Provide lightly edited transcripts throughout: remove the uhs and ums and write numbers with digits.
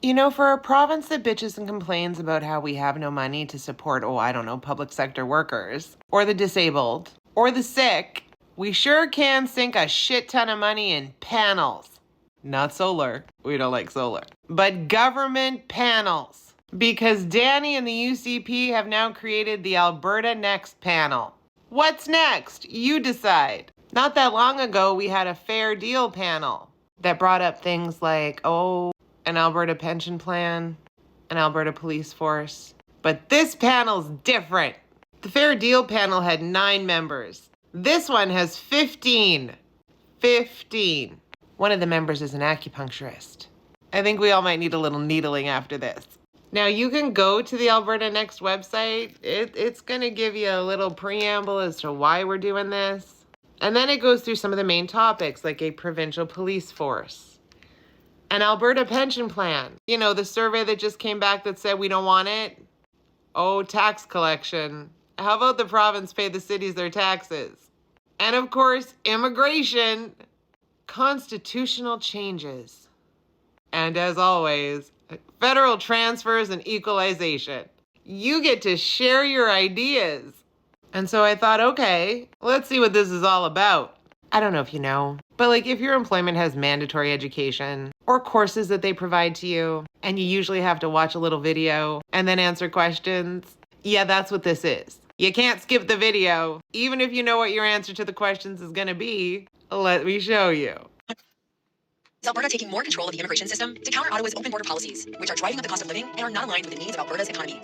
You know, for a province that bitches and complains about how we have no money to support, public sector workers, or the disabled, or the sick, we sure can sink a shit ton of money in panels. Not solar. We don't like solar. But government panels. Because Danny and the UCP have now created the Alberta Next panel. What's next? You decide. Not that long ago, we had a fair deal panel that brought up things like, an Alberta pension plan, an Alberta police force. But this panel's different. The Fair Deal panel had 9 members. This one has 15. 15. One of the members is an acupuncturist. I think we all might need a little needling after this. Now, you can go to the Alberta Next website. It's going to give you a little preamble as to why we're doing this. And then it goes through some of the main topics, like a provincial police force, an Alberta pension plan. You know, the survey that just came back that said we don't want it. Tax collection. How about the province pay the cities their taxes? And of course, immigration, constitutional changes. And as always, federal transfers and equalization. You get to share your ideas. And so I thought, okay, let's see what this is all about. I don't know if you know, but if your employment has mandatory education or courses that they provide to you, and you usually have to watch a little video and then answer questions, yeah, that's what this is. You can't skip the video, even if you know what your answer to the questions is going to be. Let me show you. Is Alberta taking more control of the immigration system to counter Ottawa's open border policies, which are driving up the cost of living and are not aligned with the needs of Alberta's economy?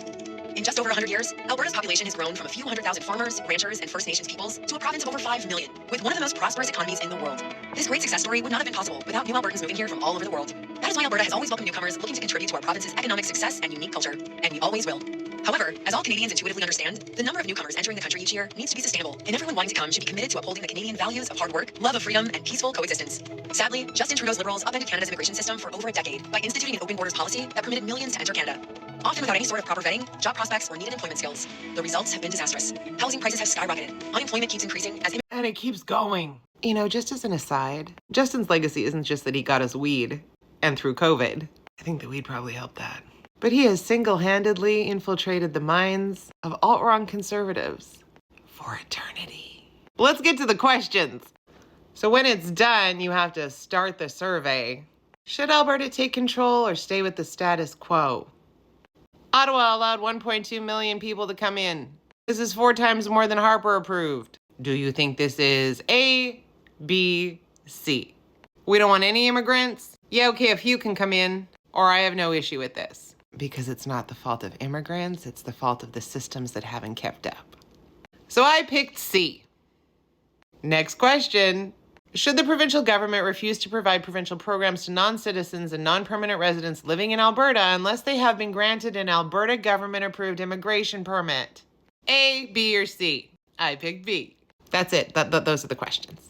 In just over 100 years, Alberta's population has grown from a few 100,000 farmers, ranchers, and First Nations peoples to a province of over 5 million, with one of the most prosperous economies in the world. This great success story would not have been possible without new Albertans moving here from all over the world. That is why Alberta has always welcomed newcomers looking to contribute to our province's economic success and unique culture, and we always will. However, as all Canadians intuitively understand, the number of newcomers entering the country each year needs to be sustainable, and everyone wanting to come should be committed to upholding the Canadian values of hard work, love of freedom, and peaceful coexistence. Sadly, Justin Trudeau's Liberals upended Canada's immigration system for over a decade by instituting an open borders policy that permitted millions to enter Canada. Often without any sort of proper vetting, job prospects, or needed employment skills. The results have been disastrous. Housing prices have skyrocketed. Unemployment keeps increasing and it keeps going. You know, just as an aside, Justin's legacy isn't just that he got us weed and through COVID. I think the weed probably helped that. But he has single-handedly infiltrated the minds of alt-wrong conservatives for eternity. Let's get to the questions. So when it's done, you have to start the survey. Should Alberta take control or stay with the status quo? Ottawa allowed 1.2 million people to come in. This is 4 times more than Harper approved. Do you think this is A, B, C? We don't want any immigrants? Yeah, okay, a few can come in, or I have no issue with this. Because it's not the fault of immigrants, it's the fault of the systems that haven't kept up. So I picked C. Next question. Should the provincial government refuse to provide provincial programs to non-citizens and non-permanent residents living in Alberta unless they have been granted an Alberta government-approved immigration permit? A, B, or C? I picked B. That's it. Those are the questions.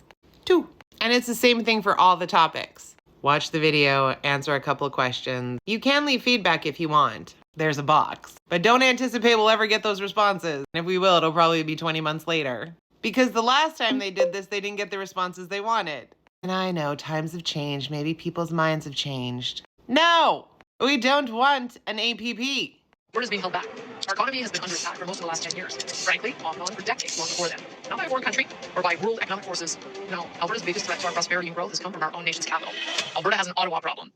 2. And it's the same thing for all the topics. Watch the video, answer a couple of questions. You can leave feedback if you want. There's a box. But don't anticipate we'll ever get those responses. And if we will, it'll probably be 20 months later. Because the last time they did this, they didn't get the responses they wanted. And I know, times have changed. Maybe people's minds have changed. No! We don't want an APP. Alberta is being held back. Our economy has been under attack for most of the last 10 years. Frankly, off and on for decades long before then. Not by a foreign country or by world economic forces. No, Alberta's biggest threat to our prosperity and growth has come from our own nation's capital. Alberta has an Ottawa problem.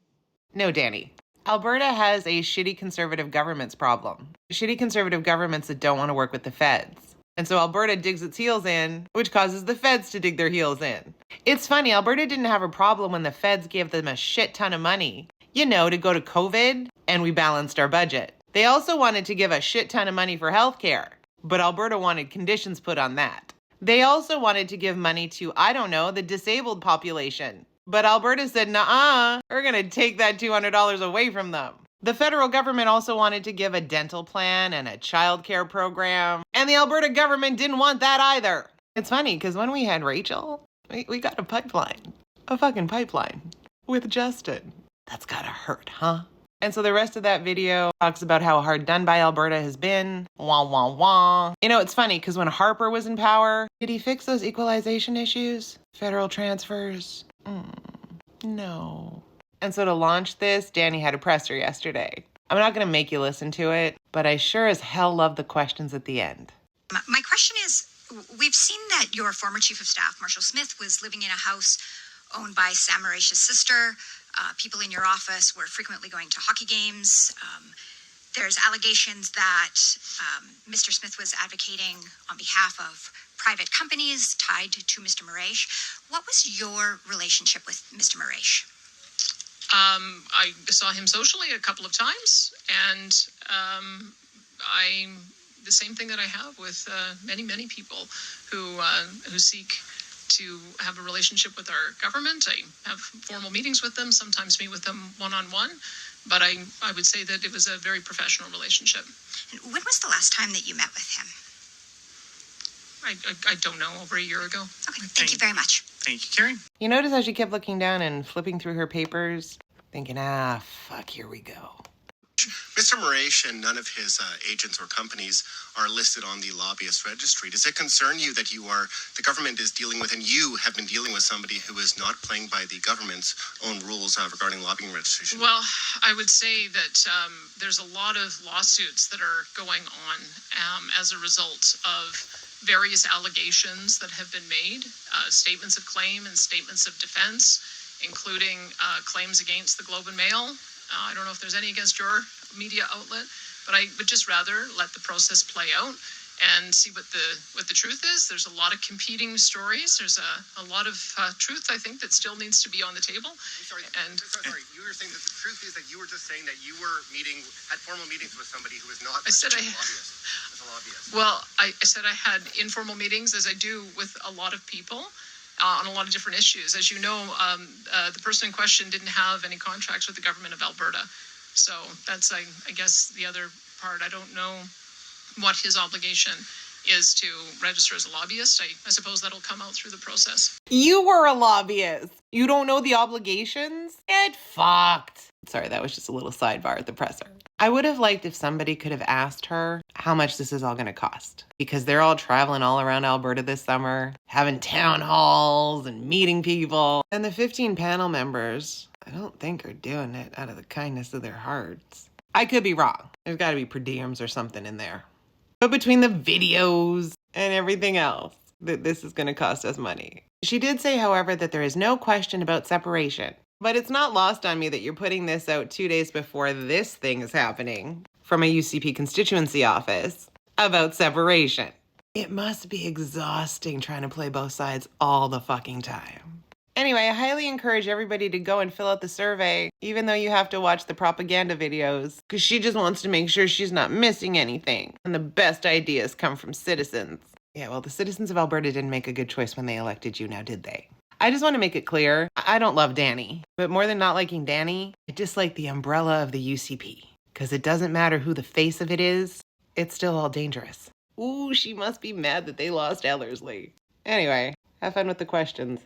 No, Danny. Alberta has a shitty conservative government's problem. Shitty conservative governments that don't want to work with the feds. And so Alberta digs its heels in, which causes the feds to dig their heels in. It's funny, Alberta didn't have a problem when the feds gave them a shit ton of money, to go to COVID, and we balanced our budget. They also wanted to give a shit ton of money for healthcare, but Alberta wanted conditions put on that. They also wanted to give money to, the disabled population. But Alberta said, nuh-uh, we're going to take that $200 away from them. The federal government also wanted to give a dental plan and a childcare program, and the Alberta government didn't want that either. It's funny, because when we had Rachel, we got a pipeline. A fucking pipeline. With Justin. That's gotta hurt, huh? And so the rest of that video talks about how hard done by Alberta has been. Wah, wah, wah. It's funny, because when Harper was in power, did he fix those equalization issues? Federal transfers? No. And so to launch this, Danny had a presser yesterday. I'm not going to make you listen to it, but I sure as hell love the questions at the end. My question is, we've seen that your former chief of staff, Marshall Smith, was living in a house owned by Sam Maresh's sister. People in your office were frequently going to hockey games. There's allegations that Mr. Smith was advocating on behalf of private companies tied to Mr. Maresh. What was your relationship with Mr. Maresh? I saw him socially a couple of times, and the same thing that I have with many people who seek to have a relationship with our government. I have formal meetings with them, sometimes meet with them one-on-one, but I would say that it was a very professional relationship. And when was the last time that you met with him? I don't know, over a year ago. Okay, thank you very much. Thank you, Carrie. You notice how she kept looking down and flipping through her papers, thinking, fuck, here we go. Mr. Maresh and none of his agents or companies are listed on the lobbyist registry. Does it concern you that the government is dealing with, and you have been dealing with somebody who is not playing by the government's own rules regarding lobbying registration? Well, I would say that there's a lot of lawsuits that are going on as a result of various allegations that have been made, statements of claim and statements of defense, including claims against the Globe and Mail. I don't know if there's any against your media outlet, but I would just rather let the process play out and see what the truth is. There's a lot of competing stories. There's a lot of truth, I think, that still needs to be on the table. Sorry, you were saying that the truth is that you were just saying that you were had formal meetings with somebody who is not a lobbyist. Well, I said I had informal meetings, as I do with a lot of people, on a lot of different issues. As you know, the person in question didn't have any contracts with the government of Alberta. So that's, I guess, the other part. I don't know what his obligation is to register as a lobbyist. I suppose that'll come out through the process. You were a lobbyist. You don't know the obligations? Get fucked. Sorry, that was just a little sidebar at the presser. I would have liked if somebody could have asked her how much this is all going to cost. Because they're all traveling all around Alberta this summer, having town halls and meeting people. And the 15 panel members, I don't think are doing it out of the kindness of their hearts. I could be wrong. There's got to be per diems or something in there. But between the videos and everything else, this is going to cost us money. She did say, however, that there is no question about separation. But it's not lost on me that you're putting this out 2 days before this thing is happening from a UCP constituency office about separation. It must be exhausting trying to play both sides all the fucking time. Anyway, I highly encourage everybody to go and fill out the survey, even though you have to watch the propaganda videos, because she just wants to make sure she's not missing anything. And the best ideas come from citizens. Yeah, well, the citizens of Alberta didn't make a good choice when they elected you, now did they? I just want to make it clear, I don't love Danny. But more than not liking Danny, I dislike the umbrella of the UCP. Because it doesn't matter who the face of it is, it's still all dangerous. Ooh, she must be mad that they lost Ellerslie. Anyway, have fun with the questions.